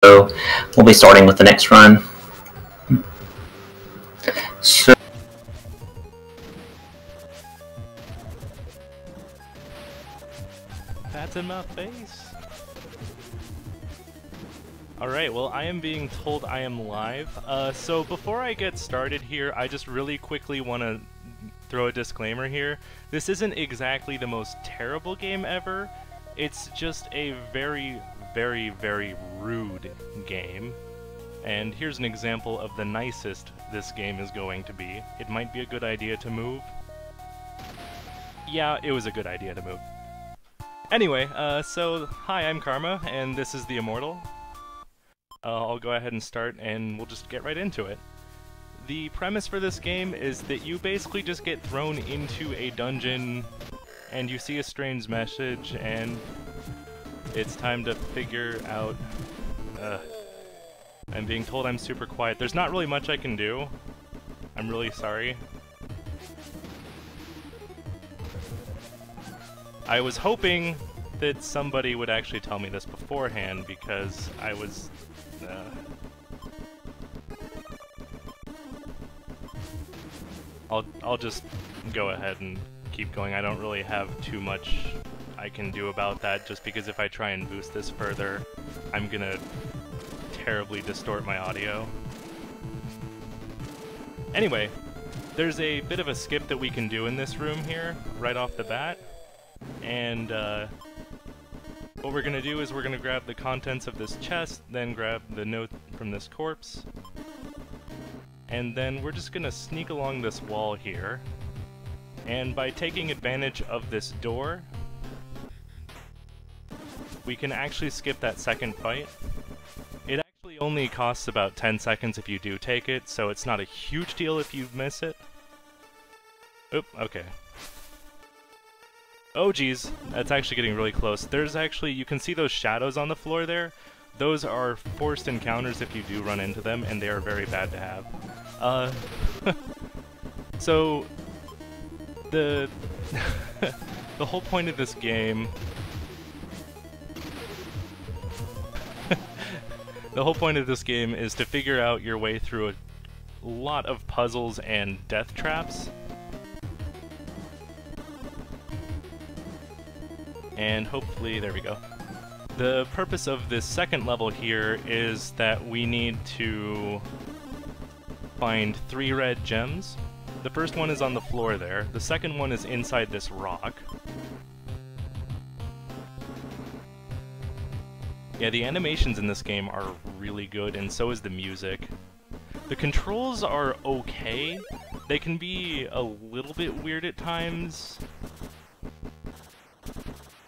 So we'll be starting with the next run. So that's in my face. Alright, well, I am being told I am live. So before I get started here, I just really quickly want to throw a disclaimer here. This isn't exactly the most terrible game ever. It's just a very, very, very rude game. And here's an example of the nicest this game is going to be. It might be a good idea to move. Yeah, it was a good idea to move. Anyway, so hi, I'm Karma, and this is the Immortal. I'll go ahead and start, and we'll just get right into it. The premise for this game is that you basically just get thrown into a dungeon, and you see a strange message, and it's time to figure out... I'm being told I'm super quiet. There's not really much I can do. I'm really sorry. I was hoping that somebody would actually tell me this beforehand, because I was... I'll just go ahead and keep going. I don't really have too much I can do about that, just because if I try and boost this further, I'm gonna terribly distort my audio. Anyway, there's a bit of a skip that we can do in this room here, right off the bat. And what we're gonna do is we're gonna grab the contents of this chest, then grab the note from this corpse, and then we're just gonna sneak along this wall here. And by taking advantage of this door, we can actually skip that second fight. It actually only costs about 10 seconds if you do take it, so it's not a huge deal if you miss it. Oop, okay. Oh geez, that's actually getting really close. There's actually, you can see those shadows on the floor there. Those are forced encounters if you do run into them, and they are very bad to have. So, the whole point of this game... The whole point of this game is to figure out your way through a lot of puzzles and death traps. And hopefully, there we go. The purpose of this second level here is that we need to find 3 red gems. The first one is on the floor there. The second one is inside this rock. Yeah, the animations in this game are really good, and so is the music. The controls are okay. They can be a little bit weird at times.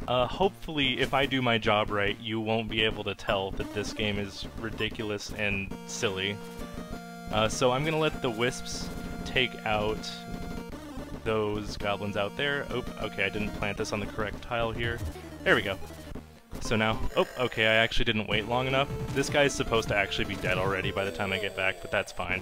Hopefully, if I do my job right, you won't be able to tell that this game is ridiculous and silly. So I'm gonna let the wisps take out those goblins out there. Oh, okay, I didn't plant this on the correct tile here. There we go. So now, oh, okay, I actually didn't wait long enough. This guy's supposed to actually be dead already by the time I get back, but that's fine.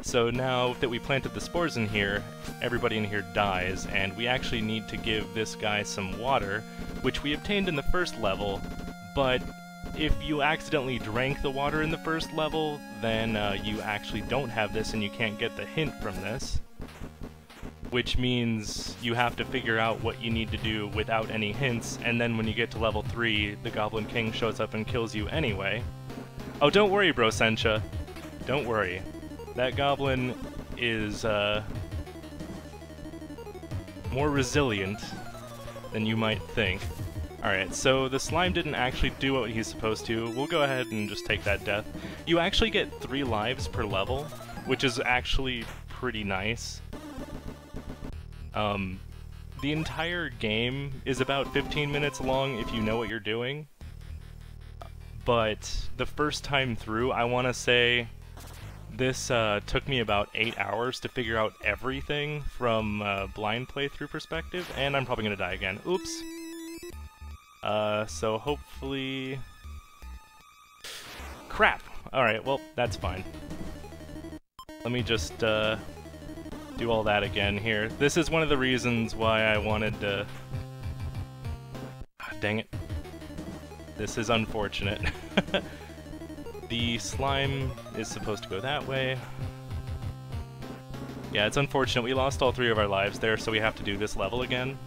So now that we planted the spores in here, everybody in here dies, and we actually need to give this guy some water, which we obtained in the first level, but if you accidentally drank the water in the first level, then you actually don't have this and you can't get the hint from this. Which means you have to figure out what you need to do without any hints, and then when you get to level 3, the Goblin King shows up and kills you anyway. Oh, don't worry, Bro Sencha. Don't worry. That goblin is, more resilient than you might think. Alright, so the slime didn't actually do what he's supposed to. We'll go ahead and just take that death. You actually get 3 lives per level, which is actually pretty nice. The entire game is about 15 minutes long if you know what you're doing. But the first time through, I want to say this took me about 8 hours to figure out everything from a blind playthrough perspective, and I'm probably going to die again. Oops. So hopefully... Crap! Alright, well, that's fine. Let me just, do all that again here. This is one of the reasons why I wanted to... Ah, dang it. This is unfortunate. The slime is supposed to go that way. Yeah, it's unfortunate. We lost all 3 of our lives there, so we have to do this level again.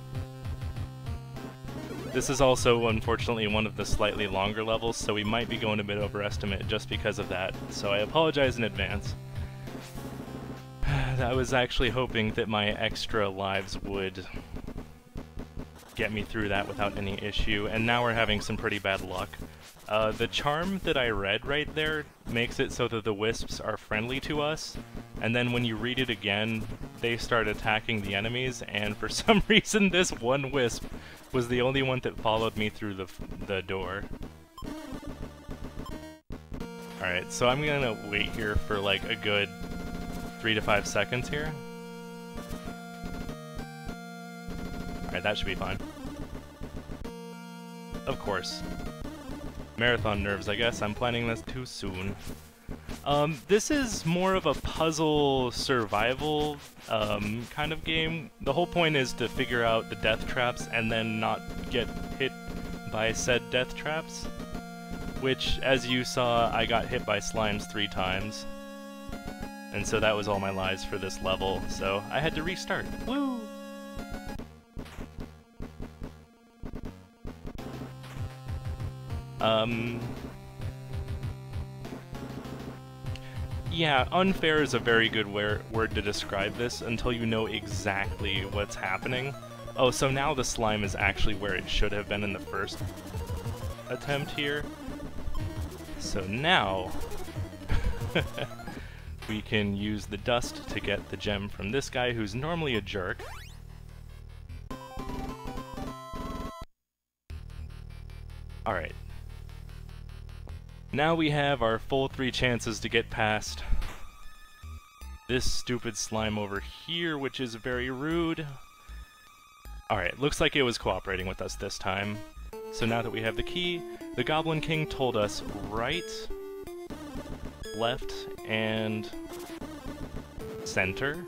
This is also, unfortunately, one of the slightly longer levels, so we might be going a bit overestimate just because of that, so I apologize in advance. I was actually hoping that my extra lives would get me through that without any issue, and now we're having some pretty bad luck. The charm that I read right there makes it so that the wisps are friendly to us, and then when you read it again, they start attacking the enemies, and for some reason this one wisp was the only one that followed me through the door. Alright, so I'm gonna wait here for like a good 3 to 5 seconds here. Alright, that should be fine. Of course. Marathon nerves, I guess. I'm planning this too soon. This is more of a puzzle survival kind of game. The whole point is to figure out the death traps and then not get hit by said death traps. Which, as you saw, I got hit by slimes 3 times. And so that was all my lives for this level, so I had to restart. Woo! Yeah, unfair is a very good word to describe this until you know exactly what's happening. Oh, so now the slime is actually where it should have been in the first attempt here. So now we can use the dust to get the gem from this guy who's normally a jerk. Alright. Now we have our full 3 chances to get past this stupid slime over here, which is very rude. Alright, looks like it was cooperating with us this time. So now that we have the key, the Goblin King told us right, left, and center.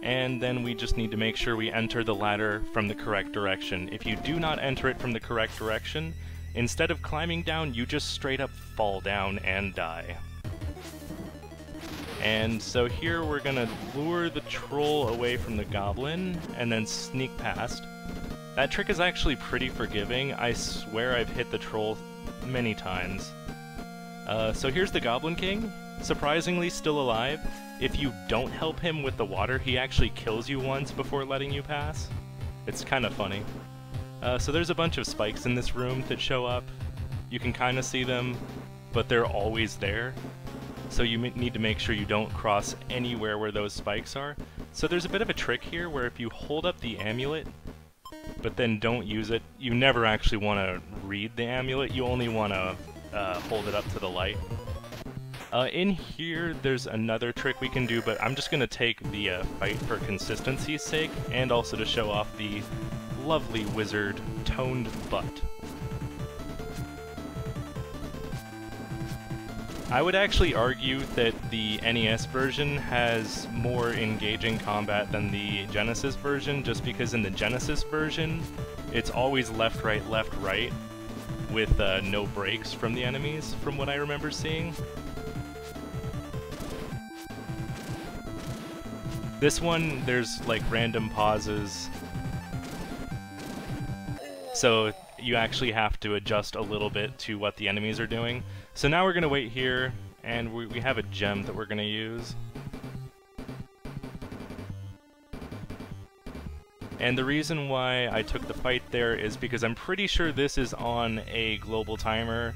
And then we just need to make sure we enter the ladder from the correct direction. If you do not enter it from the correct direction, instead of climbing down, you just straight up fall down and die. And so here we're gonna lure the troll away from the goblin, and then sneak past. That trick is actually pretty forgiving. I swear I've hit the troll many times. So here's the Goblin King, surprisingly still alive. If you don't help him with the water, he actually kills you once before letting you pass. It's kind of funny. So there's a bunch of spikes in this room that show up. You can kind of see them, but they're always there. So you need to make sure you don't cross anywhere where those spikes are. So there's a bit of a trick here where if you hold up the amulet, but then don't use it, you never actually want to read the amulet, you only want to hold it up to the light. In here, there's another trick we can do, but I'm just going to take the fight for consistency's sake, and also to show off the lovely wizard toned butt. I would actually argue that the NES version has more engaging combat than the Genesis version, just because in the Genesis version, it's always left, right, with no breaks from the enemies, from what I remember seeing. This one, there's like random pauses, so you actually have to adjust a little bit to what the enemies are doing. So now we're going to wait here, and we have a gem that we're going to use. And the reason why I took the fight there is because I'm pretty sure this is on a global timer,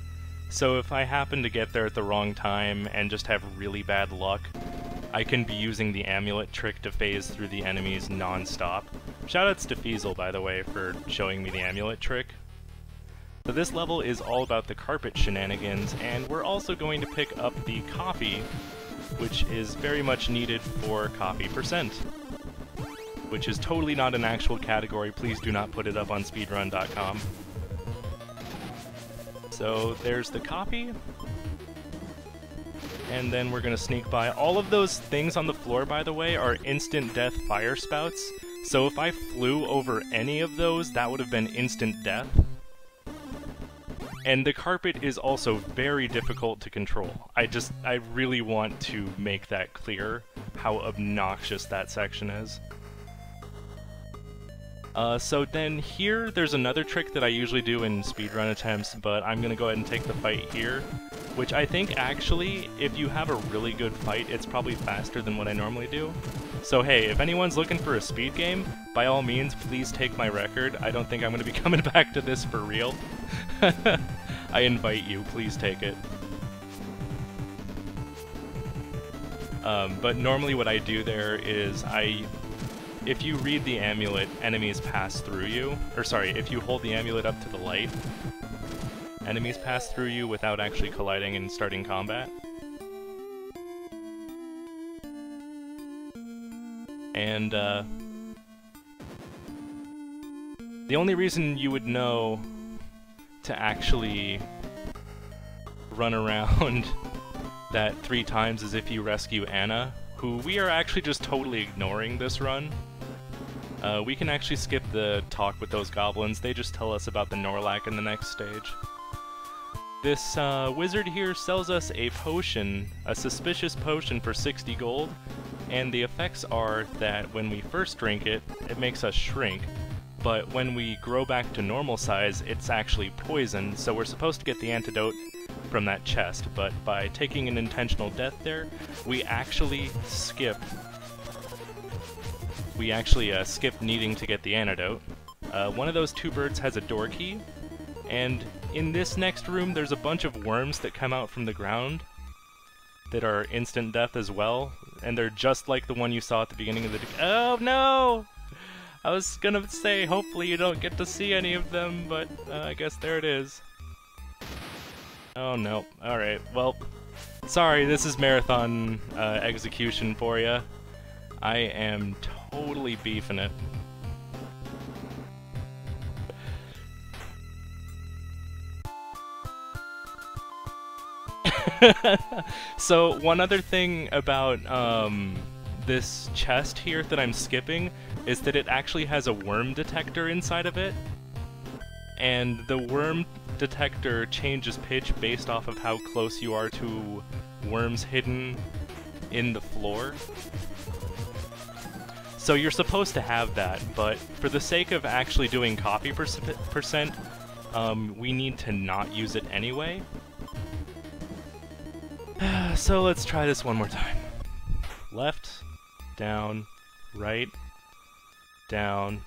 so if I happen to get there at the wrong time and just have really bad luck, I can be using the amulet trick to phase through the enemies non-stop. Shoutouts to Feasel, by the way, for showing me the amulet trick. So this level is all about the carpet shenanigans, and we're also going to pick up the coffee, which is very much needed for coffee percent. Which is totally not an actual category, please do not put it up on speedrun.com. So there's the coffee. And then we're gonna sneak by. All of those things on the floor, by the way, are instant death fire spouts. So if I flew over any of those, that would have been instant death. And the carpet is also very difficult to control. I really want to make that clear, how obnoxious that section is. So then here, there's another trick that I usually do in speedrun attempts, but I'm gonna go ahead and take the fight here, which I think actually, if you have a really good fight, it's probably faster than what I normally do. So hey, if anyone's looking for a speed game, by all means, please take my record. I don't think I'm gonna be coming back to this for real. I invite you, please take it. But normally what I do there is if you read the amulet, enemies pass through you. Or sorry, if you hold the amulet up to the light, enemies pass through you without actually colliding and starting combat. And the only reason you would know to actually run around that 3 times is if you rescue Anna, who we are actually just totally ignoring this run. We can actually skip the talk with those goblins, they just tell us about the Norlac in the next stage. This wizard here sells us a potion, a suspicious potion for 60 gold, and the effects are that when we first drink it, it makes us shrink, but when we grow back to normal size, it's actually poison, so we're supposed to get the antidote from that chest, but by taking an intentional death there, we actually skip needing to get the antidote. One of those 2 birds has a door key, and in this next room there's a bunch of worms that come out from the ground that are instant death as well, and they're just like the one you saw at the beginning of the... Oh no! I was gonna say, hopefully you don't get to see any of them, but I guess there it is. Oh no. Alright, well, sorry, this is marathon execution for ya. I am totally beefing it. So, one other thing about this chest here that I'm skipping is that it actually has a worm detector inside of it. And the worm detector changes pitch based off of how close you are to worms hidden in the floor. So you're supposed to have that, but for the sake of actually doing copy percent, we need to not use it anyway. So let's try this one more time. Left, down, right, down,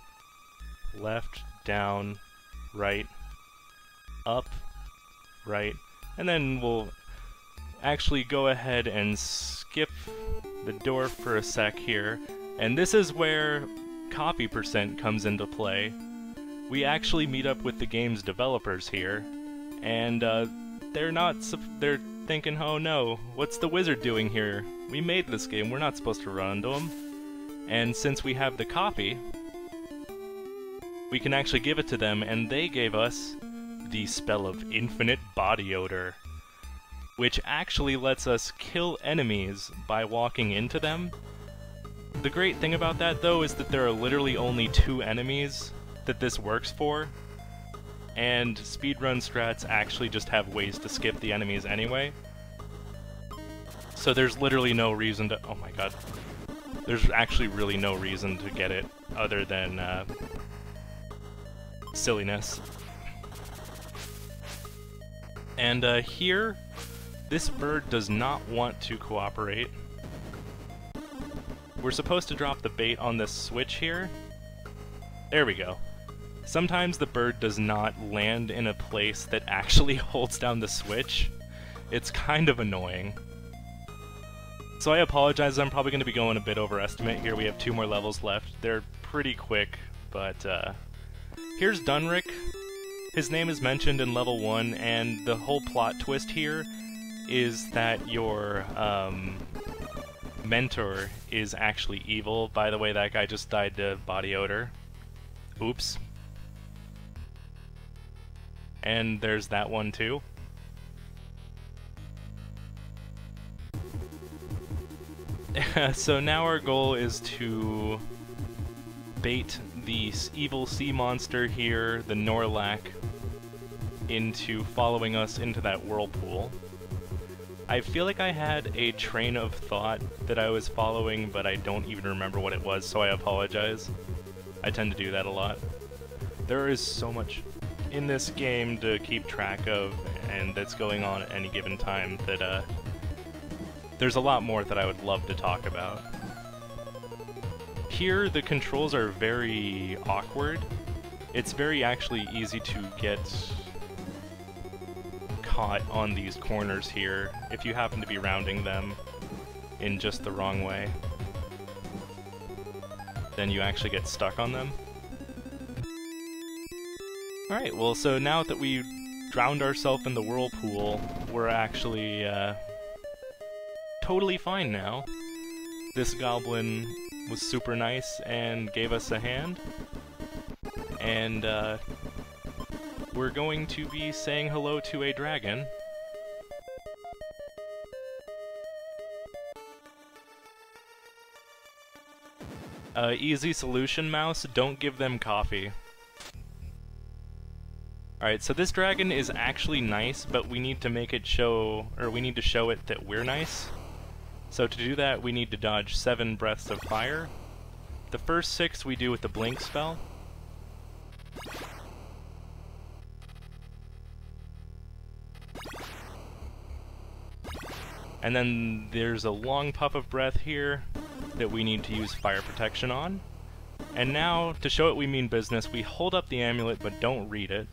left, down, right, up, right, and then we'll actually go ahead and skip the door for a sec here, and this is where copy percent comes into play. We actually meet up with the game's developers here, and they're thinking, oh no, what's the wizard doing here? We made this game, we're not supposed to run into him. And since we have the copy, we can actually give it to them, and they gave us the spell of infinite body odor, which actually lets us kill enemies by walking into them. The great thing about that, though, is that there are literally only 2 enemies that this works for, and speedrun strats actually just have ways to skip the enemies anyway. So there's literally no reason to... Oh my god. There's actually really no reason to get it other than silliness. And here, this bird does not want to cooperate. We're supposed to drop the bait on this switch here. There we go. Sometimes the bird does not land in a place that actually holds down the switch. It's kind of annoying. So I apologize, I'm probably going to be going a bit overestimate here. We have 2 more levels left. They're pretty quick, but here's Dunrick. His name is mentioned in level 1, and the whole plot twist here is that your mentor is actually evil. By the way, that guy just died to body odor. Oops. And there's that one too. So now our goal is to bait the evil sea monster here, the Norlac, into following us into that whirlpool. I feel like I had a train of thought that I was following, but I don't even remember what it was, so I apologize. I tend to do that a lot. There is so much in this game to keep track of, and that's going on at any given time, that there's a lot more that I would love to talk about. Here, the controls are very awkward. It's very actually easy to get caught on these corners here if you happen to be rounding them in just the wrong way. Then you actually get stuck on them. Alright, well, so now that we drowned ourselves in the whirlpool, we're actually totally fine now. This goblin was super nice and gave us a hand. And we're going to be saying hello to a dragon. Easy solution, mouse, don't give them coffee. Alright, so this dragon is actually nice, but we need to make it show, or we need to show it that we're nice. So to do that, we need to dodge 7 breaths of fire. The first 6 we do with the blink spell. And then there's a long puff of breath here that we need to use fire protection on. And now, to show it we mean business, we hold up the amulet but don't read it.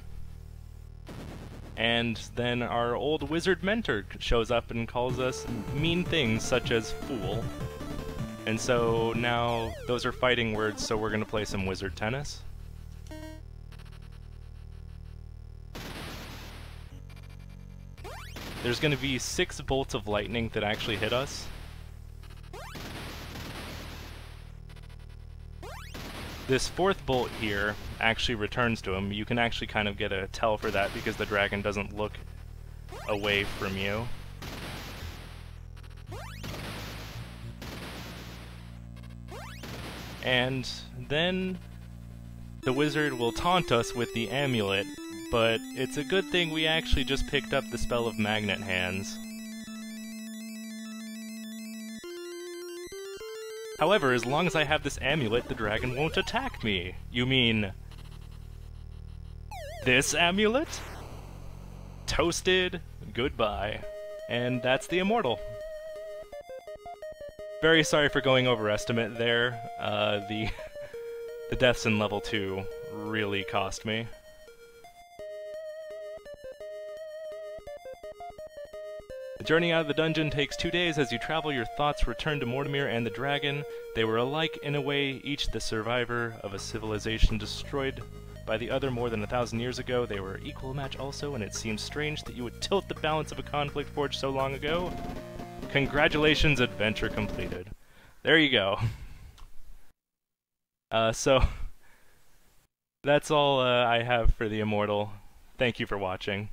And then our old wizard mentor shows up and calls us mean things such as fool. And so now those are fighting words, so we're going to play some wizard tennis. There's going to be 6 bolts of lightning that actually hit us. This 4th bolt here actually returns to him. You can actually kind of get a tell for that because the dragon doesn't look away from you. And then the wizard will taunt us with the amulet, but it's a good thing we actually just picked up the spell of Magnet Hands. However, as long as I have this amulet, the dragon won't attack me. You mean this amulet? Toasted, goodbye. And that's the Immortal. Very sorry for going overestimate there. The deaths in level 2 really cost me. The journey out of the dungeon takes 2 days. As you travel, your thoughts return to Mortimer and the dragon. They were alike in a way, each the survivor of a civilization destroyed by the other more than 1,000 years ago. They were equal match also, and it seems strange that you would tilt the balance of a conflict forged so long ago. Congratulations, adventure completed. There you go. So, that's all I have for the Immortal. Thank you for watching.